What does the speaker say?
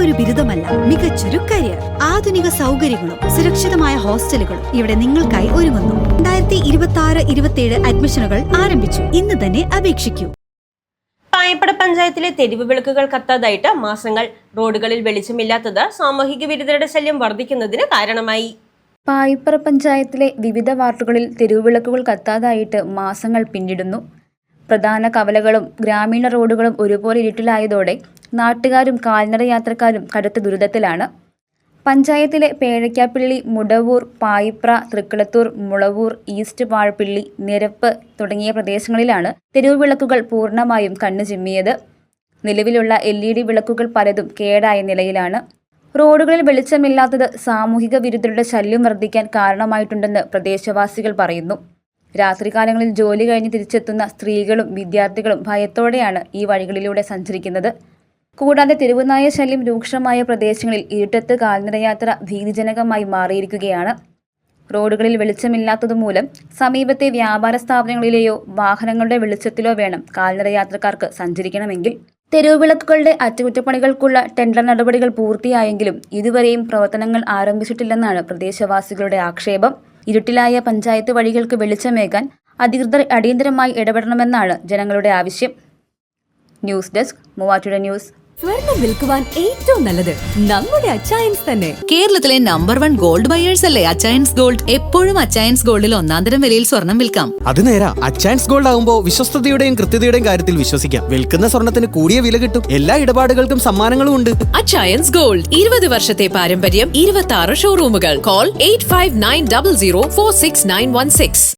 വെറുമൊരു ബിരുദമല്ല, മികച്ചൊരു കരിയർ. ആധുനിക സൗകര്യങ്ങളും സുരക്ഷിതമായ ഹോസ്റ്റലുകളും ഇവിടെ നിങ്ങൾക്കായി ഒരുങ്ങുന്നു. 2026-27 അഡ്മിഷനുകൾ ആരംഭിച്ചു. ഇന്ന് തന്നെ അപേക്ഷിക്കൂ. പായിപ്പട പഞ്ചായത്തിലെ തെരുവ് വിളക്കുകൾ കത്താതായിട്ട് മാസങ്ങൾ. റോഡുകളിൽ വെളിച്ചമില്ലാത്തത് സാമൂഹിക വിരുദ്ധരുടെ ശല്യം വർദ്ധിക്കുന്നതിന് കാരണമായി. പായിപ്പറ പഞ്ചായത്തിലെ വിവിധ വാർഡുകളിൽ തെരുവുവിളക്കുകൾ കത്താതായിട്ട് മാസങ്ങൾ പിന്നിടുന്നു. പ്രധാന കവലകളും ഗ്രാമീണ റോഡുകളും ഒരുപോലെ ഇരുട്ടിലായതോടെ നാട്ടുകാരും കാൽനട യാത്രക്കാരും കടുത്ത ദുരിതത്തിലാണ്. പഞ്ചായത്തിലെ പേഴയ്ക്കാപ്പിള്ളി, മുടവൂർ, പായിപ്ര, തൃക്കളത്തൂർ, മുളവൂർ, ഈസ്റ്റ് വാഴപ്പിള്ളി, നിരപ്പ് തുടങ്ങിയ പ്രദേശങ്ങളിലാണ് തെരുവുവിളക്കുകൾ പൂർണ്ണമായും കണ്ണു ചിമ്മിയത്. നിലവിലുള്ള LED വിളക്കുകൾ പലതും കേടായ നിലയിലാണ്. റോഡുകളിൽ വെളിച്ചമില്ലാത്തത് സാമൂഹിക വിരുദ്ധരുടെ ശല്യം വർദ്ധിക്കാൻ കാരണമായിട്ടുണ്ടെന്ന് പ്രദേശവാസികൾ പറയുന്നു. രാത്രികാലങ്ങളിൽ ജോലി കഴിഞ്ഞ് തിരിച്ചെത്തുന്ന സ്ത്രീകളും വിദ്യാർത്ഥികളും ഭയത്തോടെയാണ് ഈ വഴികളിലൂടെ സഞ്ചരിക്കുന്നത്. കൂടാതെ തെരുവുനായ ശല്യം രൂക്ഷമായ പ്രദേശങ്ങളിൽ ഇരുട്ടത്ത് കാൽനടയാത്ര ഭീതിജനകമായി മാറിയിരിക്കുകയാണ്. റോഡുകളിൽ വെളിച്ചമില്ലാത്തതുമൂലം സമീപത്തെ വ്യാപാര സ്ഥാപനങ്ങളിലെയോ വാഹനങ്ങളുടെ വെളിച്ചത്തിലോ വേണം കാൽനടയാത്രക്കാർക്ക് സഞ്ചരിക്കണമെങ്കിൽ. തെരുവുവിളക്കുകളുടെ അറ്റകുറ്റപ്പണികൾക്കുള്ള ടെൻഡർ നടപടികൾ പൂർത്തിയായെങ്കിലും ഇതുവരെയും പ്രവർത്തനങ്ങൾ ആരംഭിച്ചിട്ടില്ലെന്നാണ് പ്രദേശവാസികളുടെ ആക്ഷേപം. ഇരുട്ടിലായ പഞ്ചായത്ത് വഴികൾക്ക് വെളിച്ചമേകാൻ അധികൃതർ അടിയന്തരമായി ഇടപെടണമെന്നാണ് ജനങ്ങളുടെ ആവശ്യം. News desk, Muvattupuzha news. സ്വർണം വിൽക്കുവാൻ ഏറ്റവും നല്ലത് നമ്മുടെ അച്ചയൻസ് തന്നെ. കേരളത്തിലെ നമ്പർ 1 ഗോൾഡ് ബയേഴ്സ് അല്ലേ അച്ചയൻസ് ഗോൾഡ്. എപ്പോഴും അച്ചയൻസ് ഗോൾഡിൽ ഒന്നാന്തരം വിലയിൽ സ്വർണം വിൽക്കാം. അത് നേരാ. അച്ചയൻസ് ഗോൾഡ് ആകുമ്പോൾ വിശ്വസ്തതയുടെയും കൃത്യതയുടെയും കാര്യത്തിൽ വിശ്വസിക്കാം. വിൽക്കുന്ന സ്വർണത്തിന് കൂടിയ വില കിട്ടും. എല്ലാ ഇടപാടുകൾക്കും സമ്മാനങ്ങളും ഉണ്ട്. അച്ചയൻസ് ഗോൾഡ് 20 വർഷത്തെ പാരമ്പര്യം, 26 ഷോറൂമുകൾ. കോൾ 8590046916.